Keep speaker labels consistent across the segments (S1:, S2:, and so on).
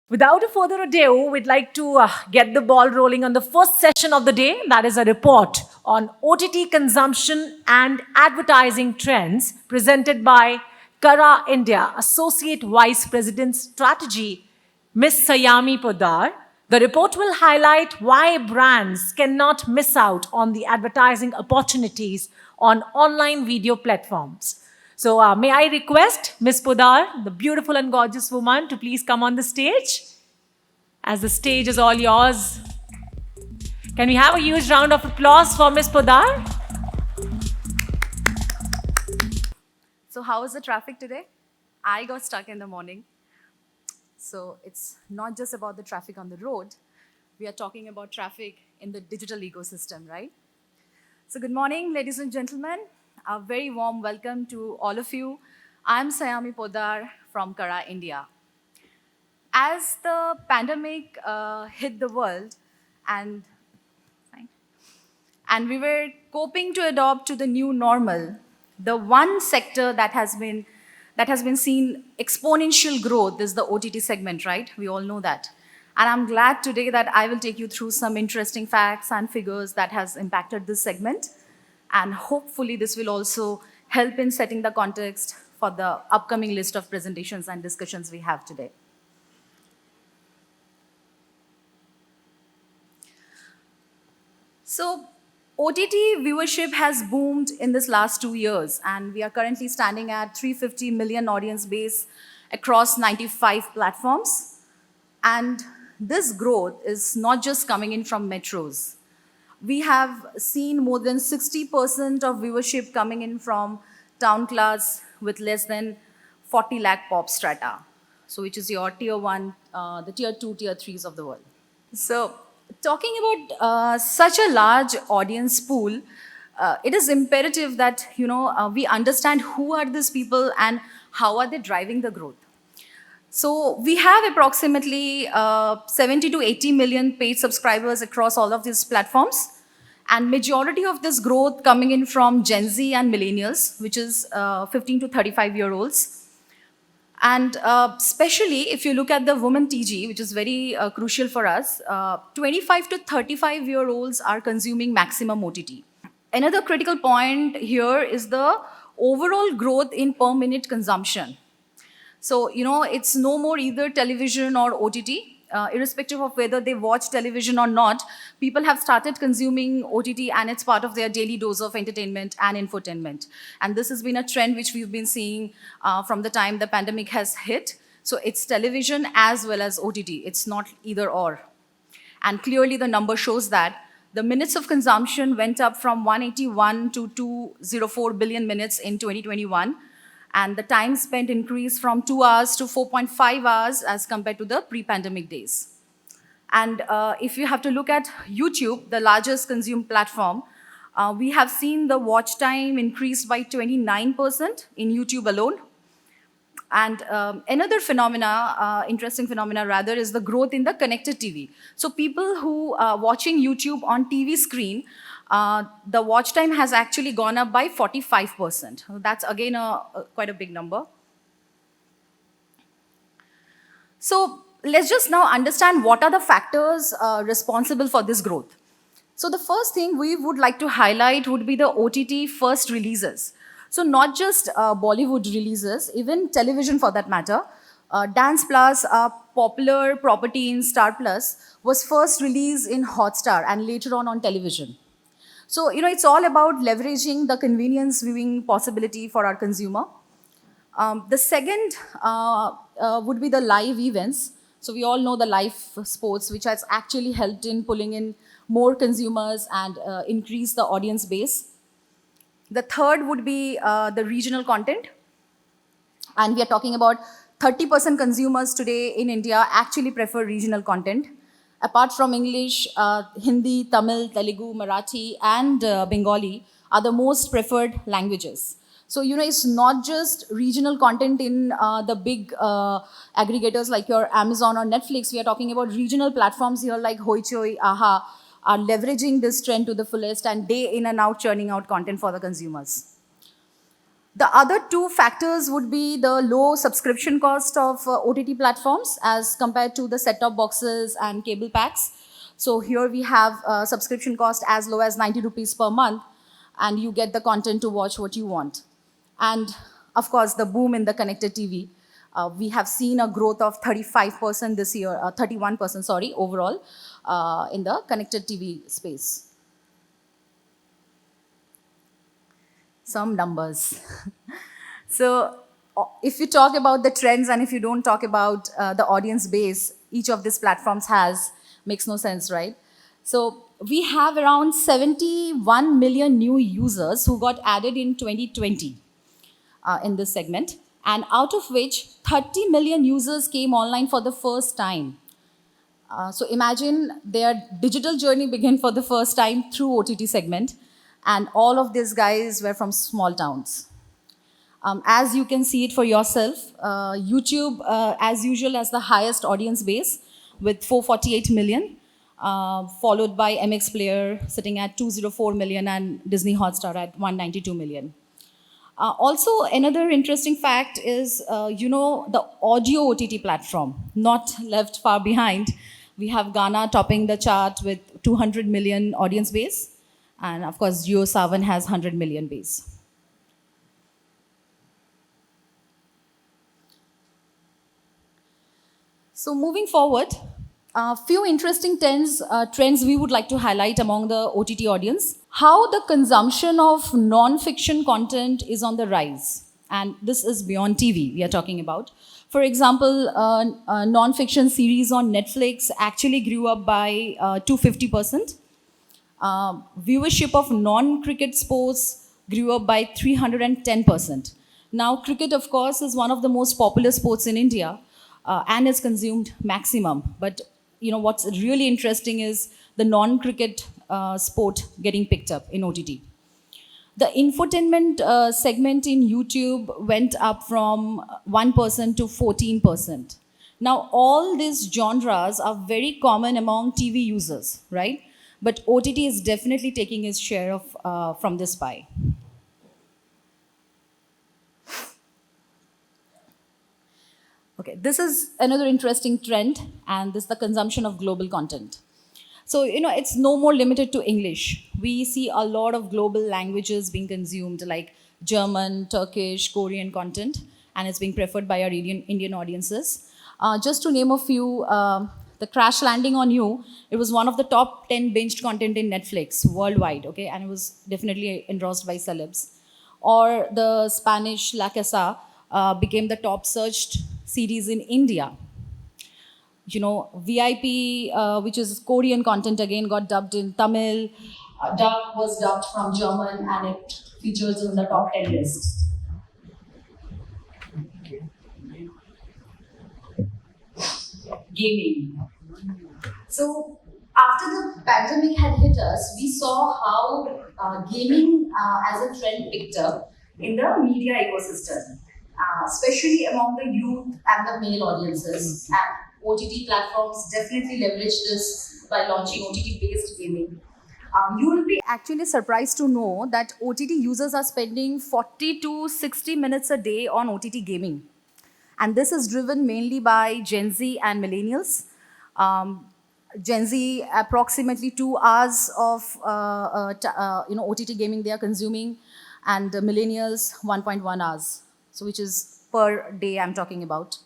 S1: Without a further ado, we'd like to get the ball rolling on the first session of the day. That is a report on OTT consumption and advertising trends presented by Carat India Associate Vice President Strategy, Ms. Sayami Podar. The report will highlight why brands cannot miss out on the advertising opportunities on online video platforms. So, may I request Ms. Podar, the beautiful and gorgeous woman, to please come on the stage? As the stage is all yours. Can we have a huge round of applause for Ms. Podar?
S2: So how was the traffic today? I got stuck in the morning. So it's not just about the traffic on the road. We are talking about traffic in the digital ecosystem, right? So good morning, ladies and gentlemen. A very warm welcome to all of you. I'm Sayami Podar from Carat, India. As the pandemic hit the world and we were coping to adopt to the new normal, the one sector that has been seen exponential growth is the OTT segment, right? We all know that. And I'm glad today that I will take you through some interesting facts and figures that has impacted this segment. And hopefully this will also help in setting the context for the upcoming list of presentations and discussions we have today. So OTT viewership has boomed in this last 2 years, and we are currently standing at 350 million audience base across 95 platforms. And this growth is not just coming in from metros. We have seen more than 60% of viewership coming in from town class with less than 40 lakh pop strata, so which is your tier 1, the tier 2, tier 3s of the world. So talking about such a large audience pool, it is imperative that we understand who are these people and how are they driving the growth. So we have approximately 70 to 80 million paid subscribers across all of these platforms, and majority of this growth coming in from Gen Z and millennials, which is 15 to 35-year-olds. And especially if you look at the women TG, which is very crucial for us, 25 to 35-year-olds are consuming maximum OTT. Another critical point here is the overall growth in per minute consumption. So, it's no more either television or OTT. Irrespective of whether they watch television or not, people have started consuming OTT, and it's part of their daily dose of entertainment and infotainment. And this has been a trend which we've been seeing from the time the pandemic has hit. So it's television as well as OTT. It's not either or. And clearly the number shows that the minutes of consumption went up from 181 to 204 billion minutes in 2021. And the time spent increased from 2 hours to 4.5 hours as compared to the pre-pandemic days. And if you have to look at YouTube, the largest consumed platform, we have seen the watch time increased by 29% in YouTube alone. And another interesting phenomena rather, is the growth in the connected TV. So people who are watching YouTube on TV screen, the watch time has actually gone up by 45%. That's again quite a big number. So let's just now understand what are the factors responsible for this growth. So the first thing we would like to highlight would be the OTT first releases. So not just Bollywood releases, even television for that matter. Dance Plus, a popular property in Star Plus, was first released in Hotstar and later on television. So, it's all about leveraging the convenience viewing possibility for our consumer. The second would be the live events. So we all know the live sports, which has actually helped in pulling in more consumers and increase the audience base. The third would be the regional content. And we are talking about 30% consumers today in India actually prefer regional content. Apart from English, Hindi, Tamil, Telugu, Marathi, and Bengali are the most preferred languages. So, it's not just regional content in the big aggregators like your Amazon or Netflix. We are talking about regional platforms here like Hoichoi, Aha, are leveraging this trend to the fullest and day in and out churning out content for the consumers. The other two factors would be the low subscription cost of OTT platforms as compared to the set-top boxes and cable packs. So here we have subscription cost as low as 90 rupees per month, and you get the content to watch what you want. And of course, the boom in the connected TV. We have seen a growth of 35% this year, 31%, sorry, overall in the connected TV space. Some numbers. So if you talk about the trends and if you don't talk about the audience base each of these platforms has, makes no sense, right? So we have around 71 million new users who got added in 2020 in this segment, and out of which 30 million users came online for the first time. So imagine their digital journey began for the first time through OTT segment, and all of these guys were from small towns. As you can see it for yourself, YouTube, as usual, has the highest audience base with 448 million, followed by MX Player sitting at 204 million and Disney Hotstar at 192 million. Also, another interesting fact is, the audio OTT platform, not left far behind. We have Ghana topping the chart with 200 million audience base. And of course, JioSaavn has 100 million base. So moving forward, a few interesting trends we would like to highlight among the OTT audience. How the consumption of non-fiction content is on the rise. And this is beyond TV we are talking about. For example, a non-fiction series on Netflix actually grew up by 250%. Viewership of non-cricket sports grew up by 310%. Now, cricket, of course, is one of the most popular sports in India and is consumed maximum. But what's really interesting is the non-cricket sport getting picked up in OTT. The infotainment segment in YouTube went up from 1% to 14%. Now, all these genres are very common among TV users, right? But OTT is definitely taking its share of from this pie. Okay, this is another interesting trend, and this is the consumption of global content. So, it's no more limited to English. We see a lot of global languages being consumed, like German, Turkish, Korean content, and it's being preferred by our Indian audiences. Just to name a few, the Crash Landing on You, it was one of the top 10 binged content in Netflix worldwide, okay? And it was definitely endorsed by celebs. Or the Spanish La Casa became the top searched series in India. VIP, which is Korean content again, got dubbed in Tamil. Dub was dubbed from German and it features in the top 10 list. Gaming. So after the pandemic had hit us, we saw how gaming as a trend picked up in the media ecosystem, especially among the youth and the male audiences. And OTT platforms definitely leverage this by launching OTT-based gaming. You will be actually surprised to know that OTT users are spending 40 to 60 minutes a day on OTT gaming. And this is driven mainly by Gen Z and millennials. Gen Z, approximately 2 hours of OTT gaming they are consuming, and millennials 1.1 hours, so which is per day I'm talking about.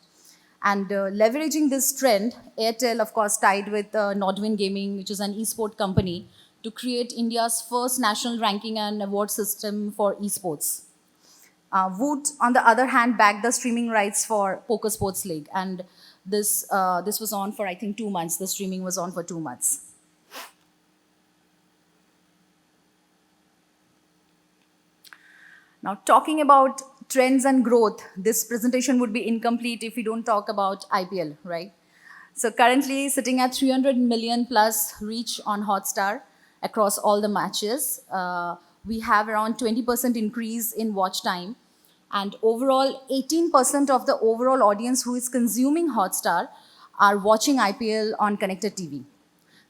S2: And leveraging this trend, Airtel, of course, tied with Nodwin Gaming, which is an esport company, to create India's first national ranking and award system for esports. Woot, on the other hand, backed the streaming rights for Poker Sports League, and this was on for, I think, 2 months. The streaming was on for 2 months. Now, talking about trends and growth, this presentation would be incomplete if we don't talk about IPL, right? So currently sitting at 300 million plus reach on Hotstar across all the matches. We have around 20% increase in watch time. And overall, 18% of the overall audience who is consuming Hotstar are watching IPL on connected TV.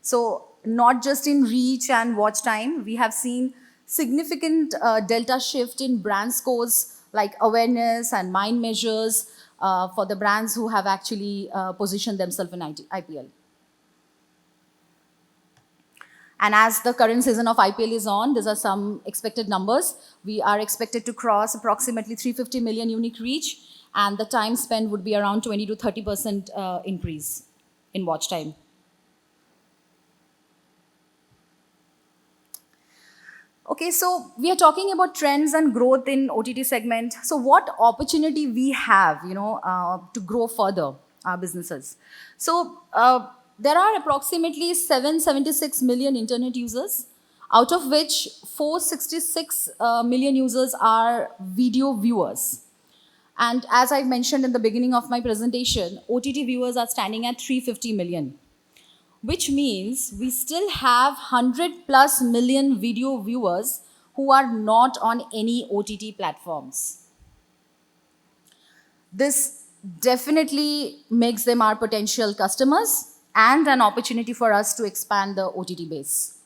S2: So not just in reach and watch time, we have seen significant delta shift in brand scores like awareness and mind measures for the brands who have actually positioned themselves in IPL. And as the current season of IPL is on, these are some expected numbers. We are expected to cross approximately 350 million unique reach, and the time spent would be around 20 to 30% increase in watch time. Okay, so we are talking about trends and growth in OTT segment. So what opportunity we have, to grow further our businesses? So there are approximately 776 million internet users, out of which 466 million users are video viewers. And as I mentioned in the beginning of my presentation, OTT viewers are standing at 350 million, which means we still have 100 plus million video viewers who are not on any OTT platforms. This definitely makes them our potential customers and an opportunity for us to expand the OTT base.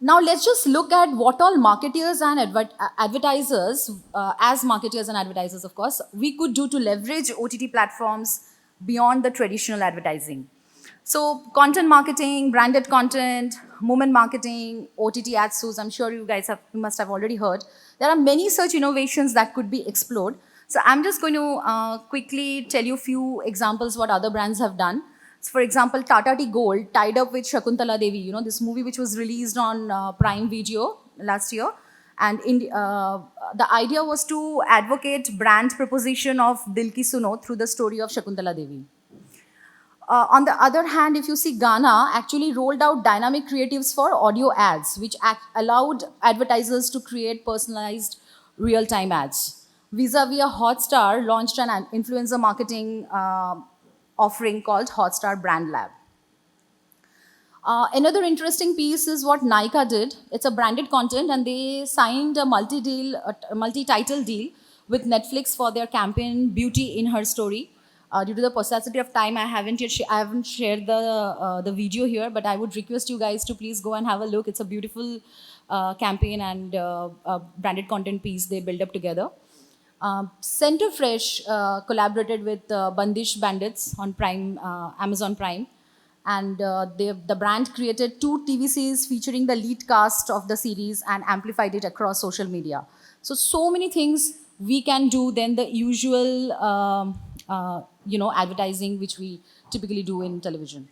S2: Now let's just look at what all marketers and advertisers, as marketers and advertisers, of course, we could do to leverage OTT platforms beyond the traditional advertising. So content marketing, branded content, moment marketing, OTT ad source, I'm sure you must have already heard. There are many such innovations that could be explored. So I'm just going to quickly tell you a few examples what other brands have done. So for example, Tata Tea Gold tied up with Shakuntala Devi, this movie which was released on Prime Video last year. And the idea was to advocate brand proposition of Dil Ki Suno through the story of Shakuntala Devi. On the other hand, if you see, Ghana actually rolled out dynamic creatives for audio ads, which allowed advertisers to create personalized real-time ads. Vis-a-vis Hotstar launched an influencer marketing offering called Hotstar Brand Lab. Another interesting piece is what Nykaa did. It's a branded content, and they signed a multi-title deal with Netflix for their campaign Beauty in Her Story. Due to the paucity of time, I haven't shared the video here, but I would request you guys to please go and have a look. It's a beautiful campaign and branded content piece they built up together. Center Fresh collaborated with Bandish Bandits on Prime, Amazon Prime, and the brand created 2 TV series featuring the lead cast of the series and amplified it across social media. So many things we can do than the usual advertising which we typically do in television.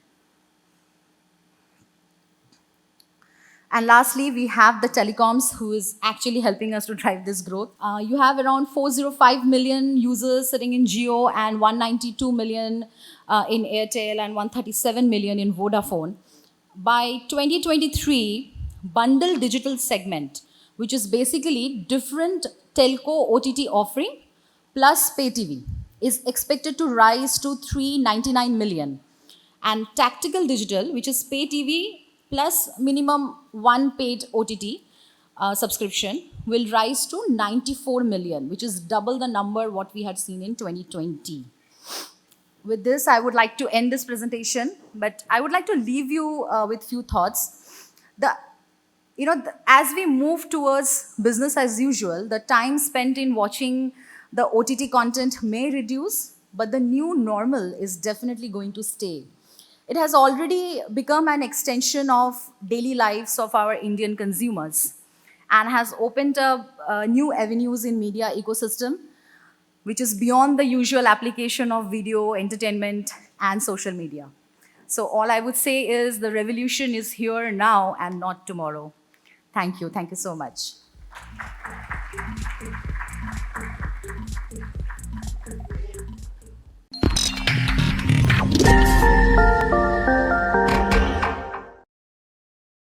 S2: And lastly, we have the telecoms, who is actually helping us to drive this growth. You have around 405 million users sitting in Jio and 192 million in Airtel and 137 million in Vodafone. By 2023, bundle digital segment, which is basically different telco OTT offering plus pay TV, is expected to rise to 399 million. And tactical digital, which is pay TV plus minimum 1 paid OTT subscription, will rise to 94 million, which is double the number what we had seen in 2020. With this, I would like to end this presentation, but I would like to leave you with few thoughts. As we move towards business as usual, the time spent in watching the OTT content may reduce, but the new normal is definitely going to stay. It has already become an extension of daily lives of our Indian consumers and has opened up new avenues in media ecosystem, which is beyond the usual application of video, entertainment, and social media. So all I would say is the revolution is here now and not tomorrow. Thank you. Thank you so much.